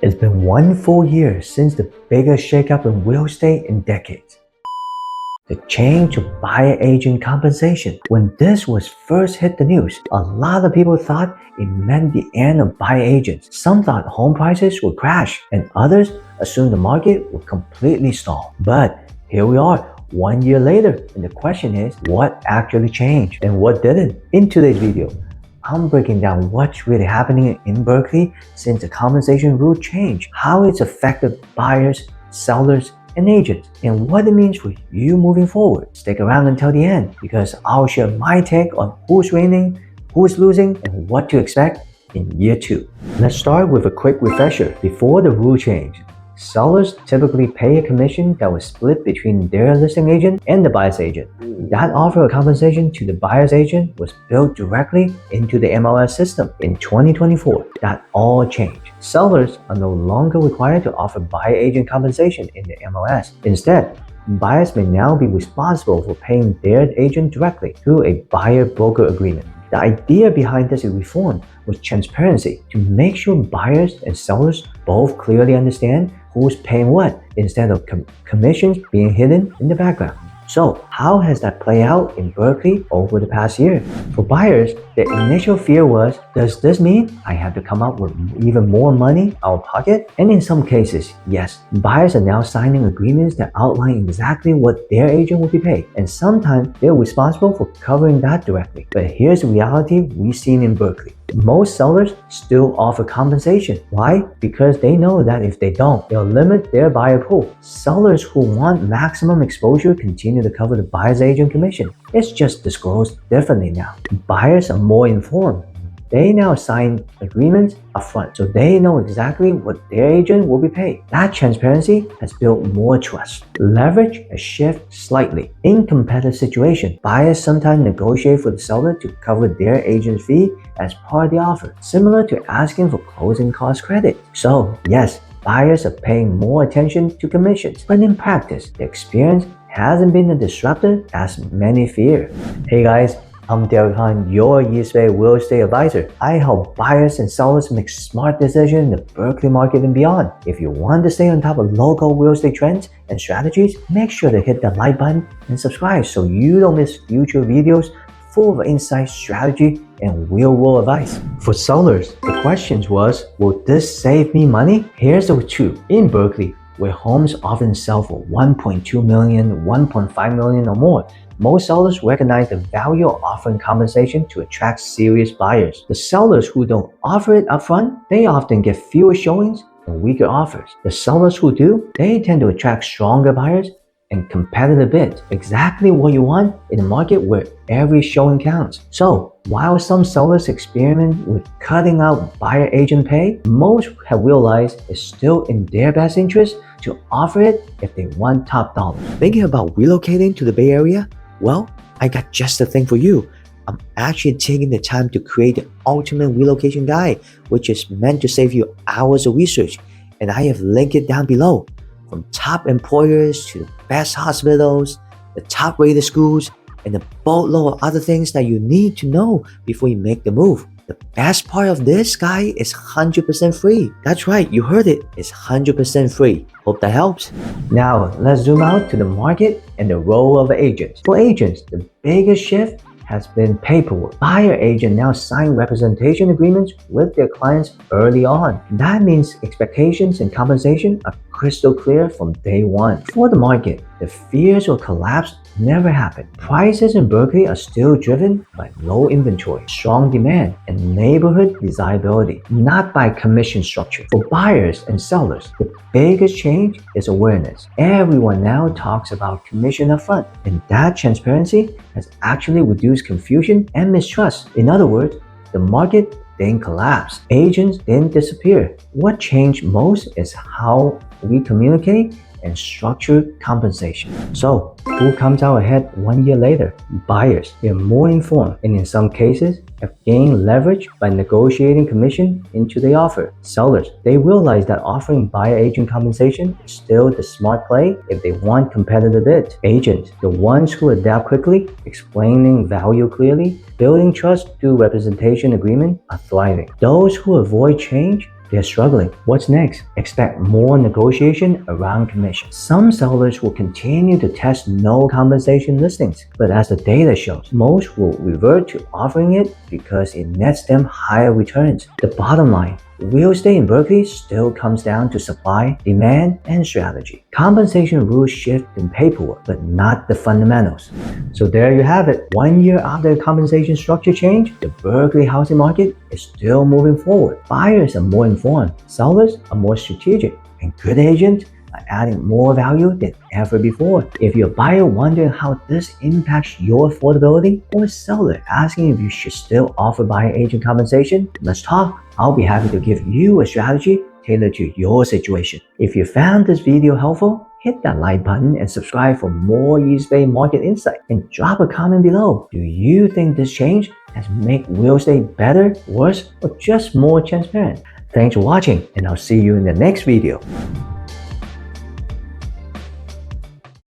It's been 1 full year since the biggest shakeup in real estate in decades. The change of buyer agent compensation. When this was first hit the news, a lot of people thought it meant the end of buyer agents. Some thought home prices would crash, and others assumed the market would completely stall. But here we are, 1 year later, and the question is, what actually changed and what didn't? In today's video, I'm breaking down what's really happening in Berkeley since the compensation rule changed, how it's affected buyers, sellers, and agents, and what it means for you moving forward. Stick around until the end because I'll share my take on who's winning, who's losing, and what to expect in year 2. Let's start with a quick refresher. Before the rule change, sellers typically pay a commission that was split between their listing agent and the buyer's agent. That offer of compensation to the buyer's agent was built directly into the MLS system. In 2024, that all changed. Sellers are no longer required to offer buyer agent compensation in the MLS. Instead, buyers may now be responsible for paying their agent directly through a buyer-broker agreement. The idea behind this reform was transparency, to make sure buyers and sellers both clearly understand who's paying what instead of commissions being hidden in the background. So how has that played out in Berkeley over the past year? For buyers, the initial fear was, does this mean I have to come up with even more money out of pocket? And in some cases, yes, buyers are now signing agreements that outline exactly what their agent will be paid. And sometimes they're responsible for covering that directly. But here's the reality we've seen in Berkeley. Most sellers still offer compensation. Why? Because they know that if they don't, they'll limit their buyer pool. Sellers who want maximum exposure continue to cover the buyer's agent commission. It's just disclosed differently now. Buyers are more informed. They now sign agreements upfront, so they know exactly what their agent will be paid. That transparency has built more trust. Leverage has shifted slightly. In competitive situations, buyers sometimes negotiate for the seller to cover their agent's fee as part of the offer, similar to asking for closing cost credit. So yes, buyers are paying more attention to commissions, but in practice, the experience hasn't been as disruptive as many fear. Hey guys, I'm Derek Han, your East Bay real estate advisor. I help buyers and sellers make smart decisions in the Berkeley market and beyond. If you want to stay on top of local real estate trends and strategies, make sure to hit that like button and subscribe so you don't miss future videos full of insight, strategy, and real-world advice. For sellers, the question was, will this save me money? Here's the truth. In Berkeley, where homes often sell for $1.2 million, $1.5 million or more, most sellers recognize the value of offering compensation to attract serious buyers. The sellers who don't offer it upfront, they often get fewer showings and weaker offers. The sellers who do, they tend to attract stronger buyers and competitive bids. Exactly what you want in a market where every showing counts. So, while some sellers experiment with cutting out buyer agent pay, most have realized it's still in their best interest to offer it if they want top dollar. Thinking about relocating to the Bay Area? Well, I got just the thing for you. I'm actually taking the time to create the ultimate relocation guide, which is meant to save you hours of research, and I have linked it down below. From top employers to the best hospitals, the top rated schools, and a boatload of other things that you need to know before you make the move. The best part of this guide is 100% free. That's right, you heard it. It's 100% free. Hope that helps. Now, let's zoom out to the market and the role of agents. For agents, the biggest shift has been paperwork. Buyer agent now sign representation agreements with their clients early on. That means expectations and compensation are crystal clear from day one. For the market, the fears of collapse never happened. Prices in Berkeley are still driven by low inventory, strong demand, and neighborhood desirability, not by commission structure. For buyers and sellers, the biggest change is awareness. Everyone now talks about commission upfront, and that transparency has actually reduced confusion and mistrust. In other words, the market didn't collapse. Agents didn't disappear. What changed most is how we communicate and structure compensation. So, who comes out ahead 1 year later? Buyers. They're more informed and in some cases have gained leverage by negotiating commission into the offer. Sellers. They realize that offering buyer agent compensation is still the smart play if they want competitive bids. Agents. The ones who adapt quickly, explaining value clearly, building trust through representation agreement are thriving. Those who avoid change They're struggling. What's next? Expect more negotiation around commission. Some sellers will continue to test no compensation listings, but as the data shows, most will revert to offering it because it nets them higher returns. The bottom line, real estate in Berkeley still comes down to supply, demand, and strategy. Compensation rules shift in paperwork, but not the fundamentals. So there you have it. 1 year after the compensation structure change, the Berkeley housing market is still moving forward. Buyers are more informed, sellers are more strategic, and good agents are adding more value than ever before. If you're a buyer wondering how this impacts your affordability, or a seller asking if you should still offer buyer agent compensation, let's talk. I'll be happy to give you a strategy tailored to your situation. If you found this video helpful, hit that like button and subscribe for more East Bay market insight, and drop a comment below. Do you think this change has made real estate better, worse, or just more transparent? Thanks for watching, and I'll see you in the next video.